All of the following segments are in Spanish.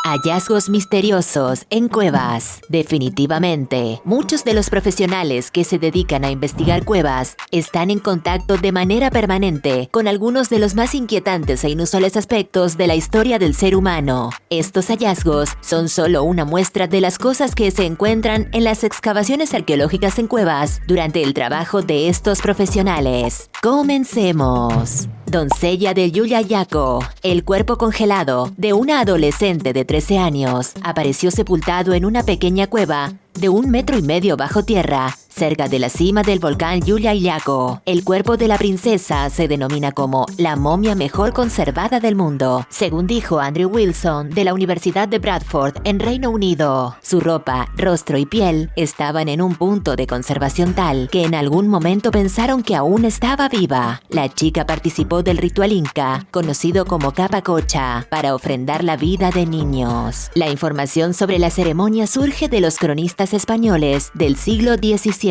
Hallazgos misteriosos en cuevas. Definitivamente, muchos de los profesionales que se dedican a investigar cuevas están en contacto de manera permanente con algunos de los más inquietantes e inusuales aspectos de la historia del ser humano. Estos hallazgos son solo una muestra de las cosas que se encuentran en las excavaciones arqueológicas en cuevas durante el trabajo de estos profesionales. Comencemos. Doncella de Yulia Yako. El cuerpo congelado de una adolescente de 13 años apareció sepultado en una pequeña cueva de 1,5 metros bajo tierra, cerca de la cima del volcán Yulia Yako. El cuerpo de la princesa se denomina como la momia mejor conservada del mundo, según dijo Andrew Wilson de la Universidad de Bradford en Reino Unido. Su ropa, rostro y piel estaban en un punto de conservación tal que en algún momento pensaron que aún estaba viva. La chica participó del ritual inca, conocido como Capacocha, para ofrendar la vida de niños. La información sobre la ceremonia surge de los cronistas españoles del siglo XVII.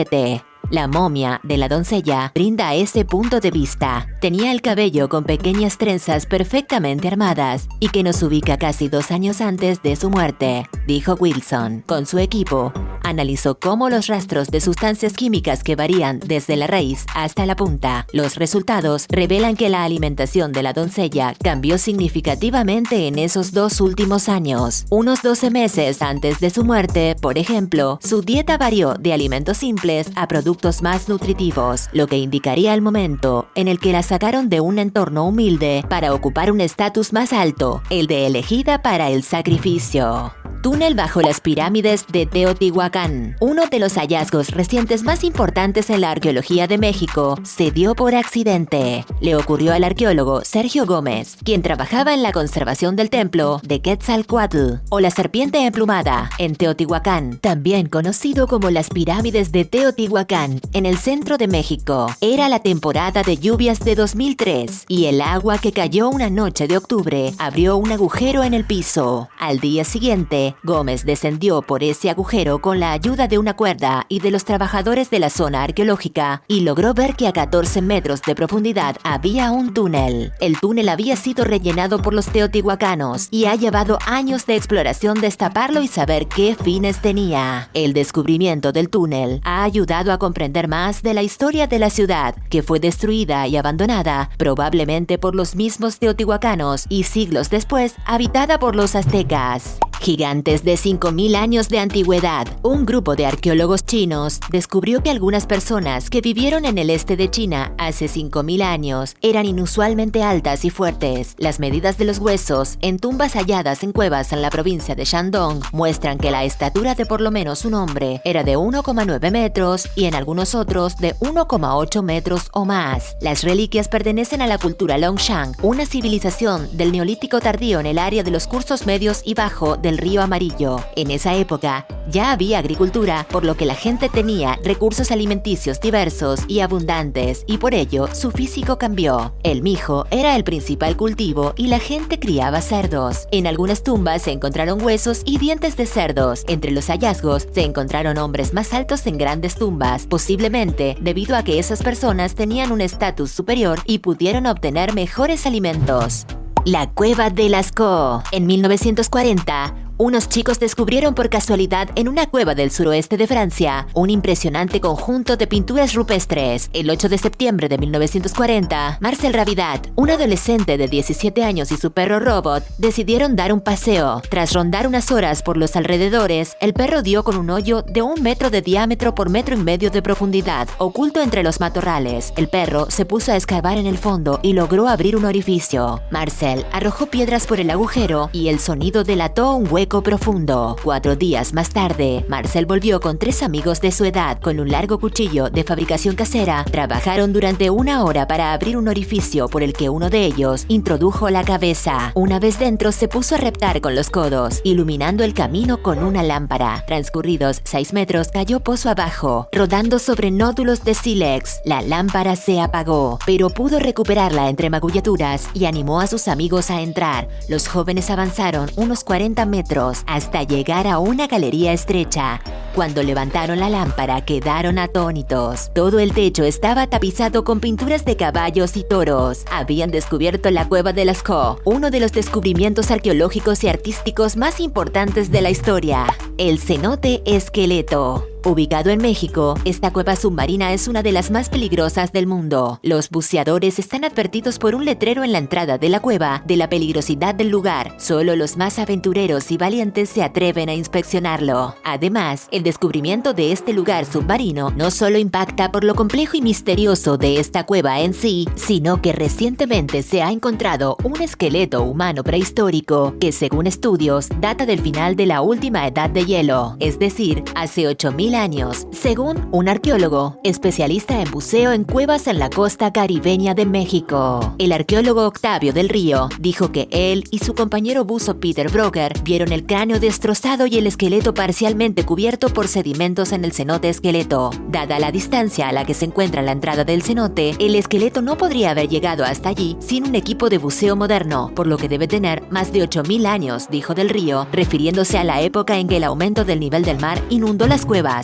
La momia de la doncella brinda ese punto de vista. Tenía el cabello con pequeñas trenzas perfectamente armadas y que nos ubica casi 2 años antes de su muerte, dijo Wilson. Con su equipo, analizó cómo los rastros de sustancias químicas que varían desde la raíz hasta la punta. Los resultados revelan que la alimentación de la doncella cambió significativamente en esos 2 últimos años. Unos 12 meses antes de su muerte, por ejemplo, su dieta varió de alimentos simples a productos más nutritivos, lo que indicaría el momento en el que la sacaron de un entorno humilde para ocupar un estatus más alto, el de elegida para el sacrificio. Túnel bajo las pirámides de Teotihuacán. Uno de los hallazgos recientes más importantes en la arqueología de México se dio por accidente. Le ocurrió al arqueólogo Sergio Gómez, quien trabajaba en la conservación del templo de Quetzalcóatl, o la serpiente emplumada, en Teotihuacán, también conocido como las pirámides de Teotihuacán, en el centro de México. Era la temporada de lluvias de 2003, y el agua que cayó una noche de octubre abrió un agujero en el piso. Al día siguiente, Gómez descendió por ese agujero con la ayuda de una cuerda y de los trabajadores de la zona arqueológica y logró ver que a 14 metros de profundidad había un túnel. El túnel había sido rellenado por los teotihuacanos y ha llevado años de exploración destaparlo y saber qué fines tenía. El descubrimiento del túnel ha ayudado a comprender más de la historia de la ciudad, que fue destruida y abandonada probablemente por los mismos teotihuacanos y siglos después habitada por los aztecas. Gigantes de 5.000 años de antigüedad. Un grupo de arqueólogos chinos descubrió que algunas personas que vivieron en el este de China hace 5.000 años eran inusualmente altas y fuertes. Las medidas de los huesos en tumbas halladas en cuevas en la provincia de Shandong muestran que la estatura de por lo menos un hombre era de 1,9 metros y en algunos otros de 1,8 metros o más. Las reliquias pertenecen a la cultura Longshan, una civilización del Neolítico tardío en el área de los cursos medios y bajo del río Amarillo. En esa época ya había agricultura, por lo que la gente tenía recursos alimenticios diversos y abundantes, y por ello su físico cambió. El mijo era el principal cultivo y la gente criaba cerdos. En algunas tumbas se encontraron huesos y dientes de cerdos. Entre los hallazgos se encontraron hombres más altos en grandes tumbas, posiblemente debido a que esas personas tenían un estatus superior y pudieron obtener mejores alimentos. La Cueva de Lascaux. En 1940, unos chicos descubrieron por casualidad en una cueva del suroeste de Francia un impresionante conjunto de pinturas rupestres. El 8 de septiembre de 1940, Marcel Rabidat, un adolescente de 17 años y su perro Robot, decidieron dar un paseo. Tras rondar unas horas por los alrededores, el perro dio con un hoyo de 1 metro de diámetro por 1,5 metros de profundidad, oculto entre los matorrales. El perro se puso a excavar en el fondo y logró abrir un orificio. Marcel arrojó piedras por el agujero y el sonido delató un hueco profundo. 4 días más tarde, Marcel volvió con 3 amigos de su edad con un largo cuchillo de fabricación casera. Trabajaron durante 1 hora para abrir un orificio por el que uno de ellos introdujo la cabeza. Una vez dentro, se puso a reptar con los codos, iluminando el camino con una lámpara. Transcurridos 6 metros, cayó pozo abajo, rodando sobre nódulos de sílex. La lámpara se apagó, pero pudo recuperarla entre magullaturas y animó a sus amigos a entrar. Los jóvenes avanzaron unos 40 metros metros hasta llegar a una galería estrecha. Cuando levantaron la lámpara quedaron atónitos. Todo el techo estaba tapizado con pinturas de caballos y toros. Habían descubierto la cueva de Lascaux, uno de los descubrimientos arqueológicos y artísticos más importantes de la historia. El cenote esqueleto. Ubicado en México, esta cueva submarina es una de las más peligrosas del mundo. Los buceadores están advertidos por un letrero en la entrada de la cueva de la peligrosidad del lugar. Solo los más aventureros y valientes se atreven a inspeccionarlo. Además, el descubrimiento de este lugar submarino no solo impacta por lo complejo y misterioso de esta cueva en sí, sino que recientemente se ha encontrado un esqueleto humano prehistórico que, según estudios, data del final de la última edad de hielo, es decir, hace 8000 años, según un arqueólogo especialista en buceo en cuevas en la costa caribeña de México. El arqueólogo Octavio del Río dijo que él y su compañero buzo Peter Brogger vieron el cráneo destrozado y el esqueleto parcialmente cubierto por sedimentos en el cenote esqueleto. Dada la distancia a la que se encuentra la entrada del cenote, el esqueleto no podría haber llegado hasta allí sin un equipo de buceo moderno, por lo que debe tener más de 8000 años, dijo del Río, refiriéndose a la época en que el aumento del nivel del mar inundó las cuevas.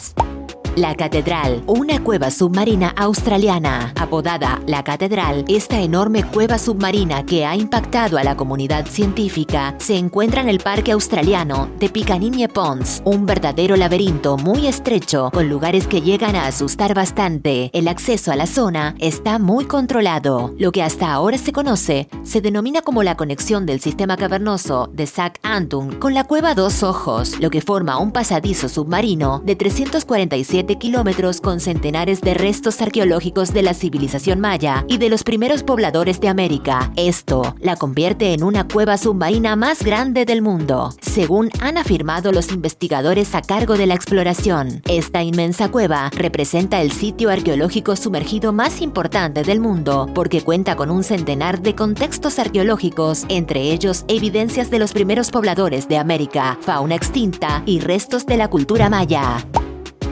La Catedral, una cueva submarina australiana. Apodada La Catedral, esta enorme cueva submarina que ha impactado a la comunidad científica se encuentra en el parque australiano de Picaninny Ponds, un verdadero laberinto muy estrecho con lugares que llegan a asustar bastante. El acceso a la zona está muy controlado. Lo que hasta ahora se conoce se denomina como la conexión del sistema cavernoso de Sac Antum con la cueva Dos Ojos, lo que forma un pasadizo submarino de 347 kilómetros con centenares de restos arqueológicos de la civilización maya y de los primeros pobladores de América. Esto la convierte en una cueva submarina más grande del mundo, según han afirmado los investigadores a cargo de la exploración. Esta inmensa cueva representa el sitio arqueológico sumergido más importante del mundo porque cuenta con un centenar de contextos arqueológicos, entre ellos evidencias de los primeros pobladores de América, fauna extinta y restos de la cultura maya.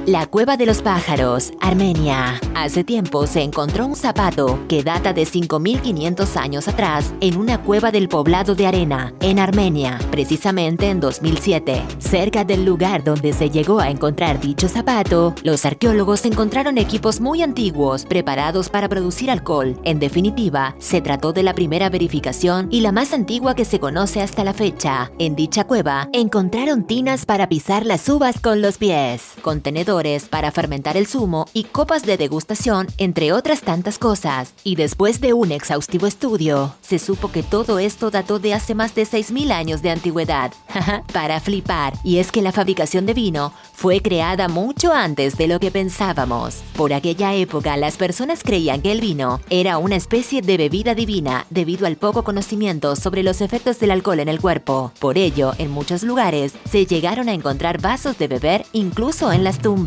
La Cueva de los Pájaros, Armenia. Hace tiempo se encontró un zapato que data de 5500 años atrás en una cueva del poblado de Arena, en Armenia, precisamente en 2007. Cerca del lugar donde se llegó a encontrar dicho zapato, los arqueólogos encontraron equipos muy antiguos preparados para producir alcohol. En definitiva, se trató de la primera verificación y la más antigua que se conoce hasta la fecha. En dicha cueva encontraron tinas para pisar las uvas con los pies, contenedores para fermentar el zumo y copas de degustación, entre otras tantas cosas. Y después de un exhaustivo estudio, se supo que todo esto dató de hace más de 6000 años de antigüedad. Para flipar, y es que la fabricación de vino fue creada mucho antes de lo que pensábamos. Por aquella época, las personas creían que el vino era una especie de bebida divina debido al poco conocimiento sobre los efectos del alcohol en el cuerpo. Por ello, en muchos lugares se llegaron a encontrar vasos de beber incluso en las tumbas.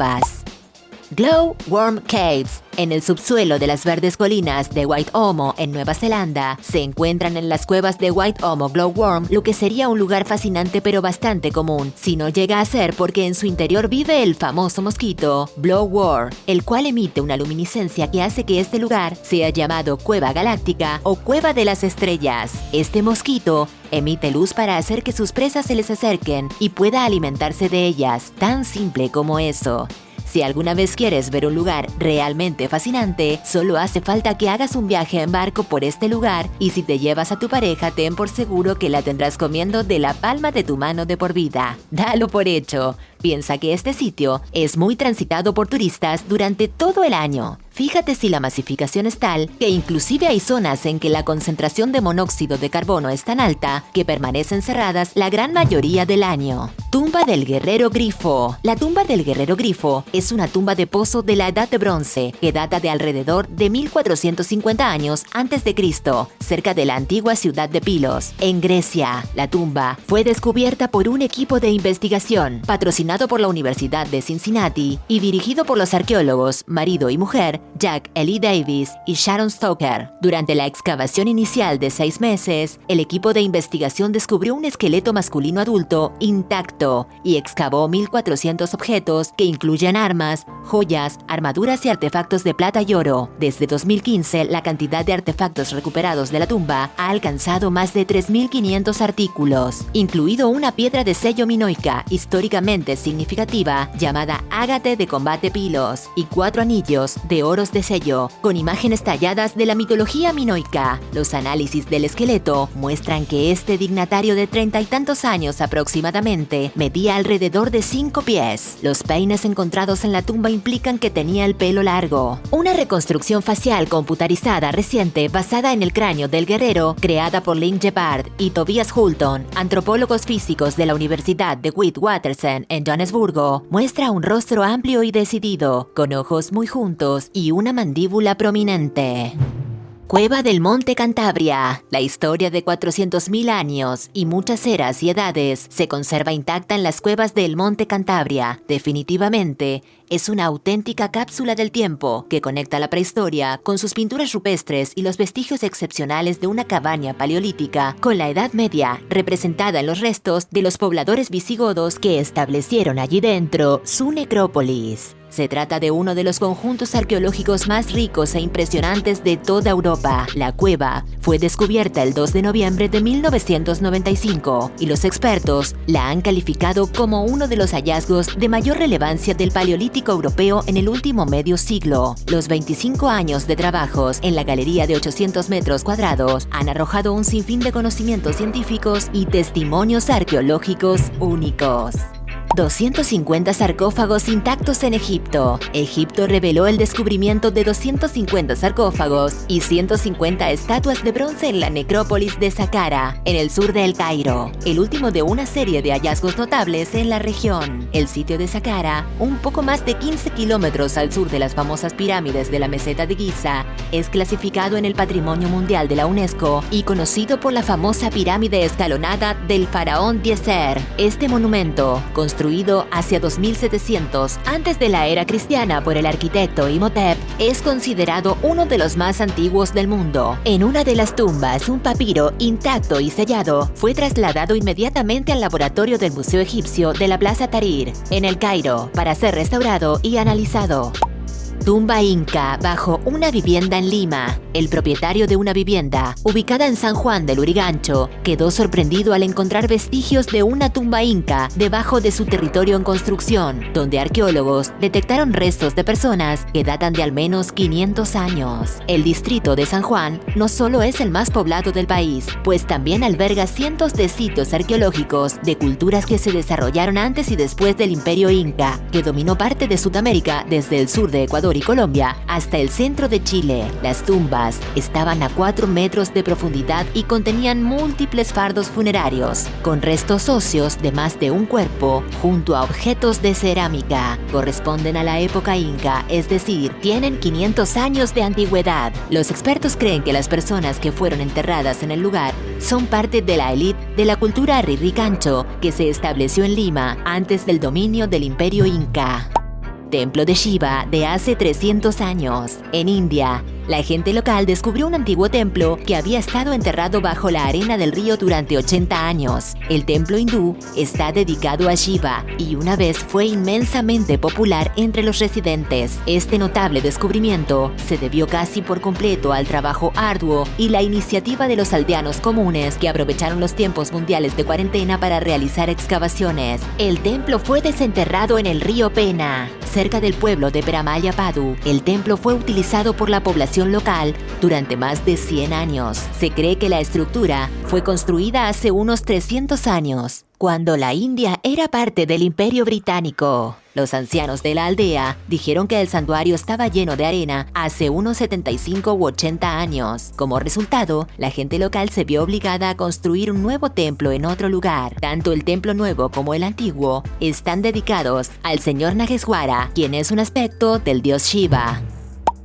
Glowworm Caves. En el subsuelo de las verdes colinas de White Omo, en Nueva Zelanda, se encuentran en las cuevas de White Omo Glowworm lo que sería un lugar fascinante pero bastante común, si no llega a ser porque en su interior vive el famoso mosquito Blowworm, el cual emite una luminiscencia que hace que este lugar sea llamado Cueva Galáctica o Cueva de las Estrellas. Este mosquito emite luz para hacer que sus presas se les acerquen y pueda alimentarse de ellas, tan simple como eso. Si alguna vez quieres ver un lugar realmente fascinante, solo hace falta que hagas un viaje en barco por este lugar y si te llevas a tu pareja, ten por seguro que la tendrás comiendo de la palma de tu mano de por vida. Dalo por hecho. Piensa que este sitio es muy transitado por turistas durante todo el año. Fíjate si la masificación es tal que inclusive hay zonas en que la concentración de monóxido de carbono es tan alta que permanecen cerradas la gran mayoría del año. Tumba del Guerrero Grifo. La tumba del Guerrero Grifo es una tumba de pozo de la Edad de Bronce que data de alrededor de 1450 años antes de Cristo, cerca de la antigua ciudad de Pilos, en Grecia. La tumba fue descubierta por un equipo de investigación patrocinado fundado por la Universidad de Cincinnati y dirigido por los arqueólogos, marido y mujer, Jack L. Davis y Sharon Stoker. Durante la excavación inicial de 6 meses, el equipo de investigación descubrió un esqueleto masculino adulto intacto y excavó 1.400 objetos que incluyen armas, joyas, armaduras y artefactos de plata y oro. Desde 2015, la cantidad de artefactos recuperados de la tumba ha alcanzado más de 3.500 artículos, incluido una piedra de sello minoica históricamente significativa llamada ágate de combate Pilos y 4 anillos de oros de sello con imágenes talladas de la mitología minoica. Los análisis del esqueleto muestran que este dignatario de 30 y tantos años aproximadamente medía alrededor de 5 pies. Los peines encontrados en la tumba implican que tenía el pelo largo. Una reconstrucción facial computarizada reciente basada en el cráneo del guerrero, creada por Lynn Gebhard y Tobias Hulton, antropólogos físicos de la Universidad de Witwatersrand en Johannesburgo, muestra un rostro amplio y decidido, con ojos muy juntos y una mandíbula prominente. Cueva del Monte Cantabria. La historia de 400.000 años y muchas eras y edades se conserva intacta en las cuevas del Monte Cantabria. Definitivamente, es una auténtica cápsula del tiempo que conecta la prehistoria con sus pinturas rupestres y los vestigios excepcionales de una cabaña paleolítica con la Edad Media, representada en los restos de los pobladores visigodos que establecieron allí dentro su necrópolis. Se trata de uno de los conjuntos arqueológicos más ricos e impresionantes de toda Europa. La cueva fue descubierta el 2 de noviembre de 1995 y los expertos la han calificado como uno de los hallazgos de mayor relevancia del Paleolítico europeo en el último medio siglo. Los 25 años de trabajos en la galería de 800 metros cuadrados han arrojado un sinfín de conocimientos científicos y testimonios arqueológicos únicos. 250 sarcófagos intactos en Egipto. Egipto reveló el descubrimiento de 250 sarcófagos y 150 estatuas de bronce en la necrópolis de Saqqara, en el sur de El Cairo, el último de una serie de hallazgos notables en la región. El sitio de Saqqara, un poco más de 15 kilómetros al sur de las famosas pirámides de la meseta de Giza, es clasificado en el Patrimonio Mundial de la UNESCO y conocido por la famosa pirámide escalonada del faraón Djeser. Este monumento, construido hacia 2700 antes de la era cristiana por el arquitecto Imhotep, es considerado uno de los más antiguos del mundo. En una de las tumbas, un papiro intacto y sellado fue trasladado inmediatamente al laboratorio del Museo Egipcio de la Plaza Tahrir, en El Cairo, para ser restaurado y analizado. Tumba inca bajo una vivienda en Lima. El propietario de una vivienda, ubicada en San Juan del Lurigancho, quedó sorprendido al encontrar vestigios de una tumba inca debajo de su territorio en construcción, donde arqueólogos detectaron restos de personas que datan de al menos 500 años. El distrito de San Juan no solo es el más poblado del país, pues también alberga cientos de sitios arqueológicos de culturas que se desarrollaron antes y después del Imperio Inca, que dominó parte de Sudamérica desde el sur de Ecuador y Colombia hasta el centro de Chile. Las tumbas estaban a 4 metros de profundidad y contenían múltiples fardos funerarios, con restos óseos de más de un cuerpo, junto a objetos de cerámica. Corresponden a la época inca, es decir, tienen 500 años de antigüedad. Los expertos creen que las personas que fueron enterradas en el lugar son parte de la élite de la cultura rirricancho que se estableció en Lima antes del dominio del Imperio Inca. Templo de Shiva de hace 300 años. En India, la gente local descubrió un antiguo templo que había estado enterrado bajo la arena del río durante 80 años. El templo hindú está dedicado a Shiva y una vez fue inmensamente popular entre los residentes. Este notable descubrimiento se debió casi por completo al trabajo arduo y la iniciativa de los aldeanos comunes que aprovecharon los tiempos mundiales de cuarentena para realizar excavaciones. El templo fue desenterrado en el río Pena, cerca del pueblo de Peramayapadu. El templo fue utilizado por la población local durante más de 100 años. Se cree que la estructura fue construida hace unos 300 años, cuando la India era parte del Imperio Británico. Los ancianos de la aldea dijeron que el santuario estaba lleno de arena hace unos 75 u 80 años. Como resultado, la gente local se vio obligada a construir un nuevo templo en otro lugar. Tanto el templo nuevo como el antiguo están dedicados al señor Nageswara, quien es un aspecto del dios Shiva.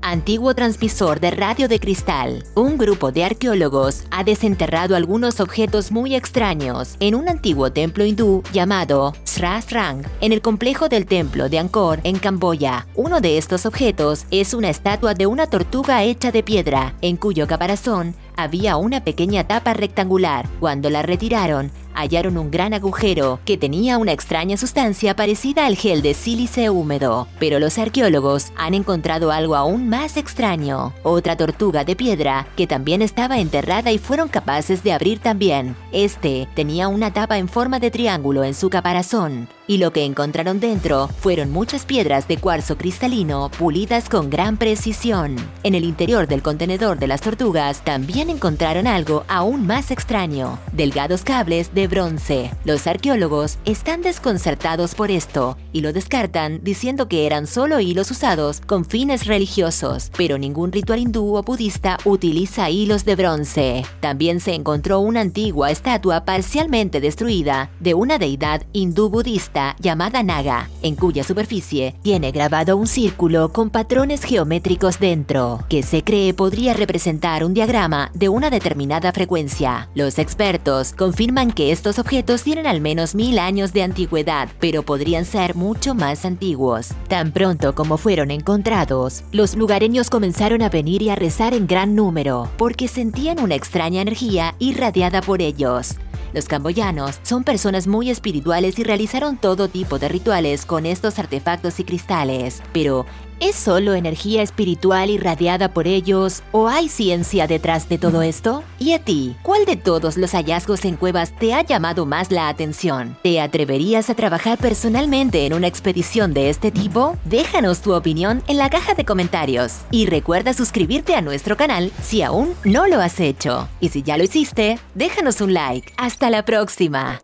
Antiguo transmisor de radio de cristal. Un grupo de arqueólogos ha desenterrado algunos objetos muy extraños en un antiguo templo hindú llamado Srasrang, en el complejo del templo de Angkor, en Camboya. Uno de estos objetos es una estatua de una tortuga hecha de piedra, en cuyo caparazón había una pequeña tapa rectangular. Cuando la retiraron, hallaron un gran agujero que tenía una extraña sustancia parecida al gel de sílice húmedo. Pero los arqueólogos han encontrado algo aún más extraño. Otra tortuga de piedra que también estaba enterrada y fueron capaces de abrir también. Este tenía una tapa en forma de triángulo en su caparazón. Y lo que encontraron dentro fueron muchas piedras de cuarzo cristalino pulidas con gran precisión. En el interior del contenedor de las tortugas también encontraron algo aún más extraño: delgados cables de bronce. Los arqueólogos están desconcertados por esto y lo descartan diciendo que eran solo hilos usados con fines religiosos, pero ningún ritual hindú o budista utiliza hilos de bronce. También se encontró una antigua estatua parcialmente destruida de una deidad hindú budista llamada Naga, en cuya superficie tiene grabado un círculo con patrones geométricos dentro, que se cree podría representar un diagrama de una determinada frecuencia. Los expertos confirman que estos objetos tienen al menos 1000 años de antigüedad, pero podrían ser mucho más antiguos. Tan pronto como fueron encontrados, los lugareños comenzaron a venir y a rezar en gran número, porque sentían una extraña energía irradiada por ellos. Los camboyanos son personas muy espirituales y realizaron todo tipo de rituales con estos artefactos y cristales. Pero, ¿es solo energía espiritual irradiada por ellos o hay ciencia detrás de todo esto? ¿Y a ti, cuál de todos los hallazgos en cuevas te ha llamado más la atención? ¿Te atreverías a trabajar personalmente en una expedición de este tipo? Déjanos tu opinión en la caja de comentarios y recuerda suscribirte a nuestro canal si aún no lo has hecho. Y si ya lo hiciste, déjanos un like. ¡Hasta la próxima!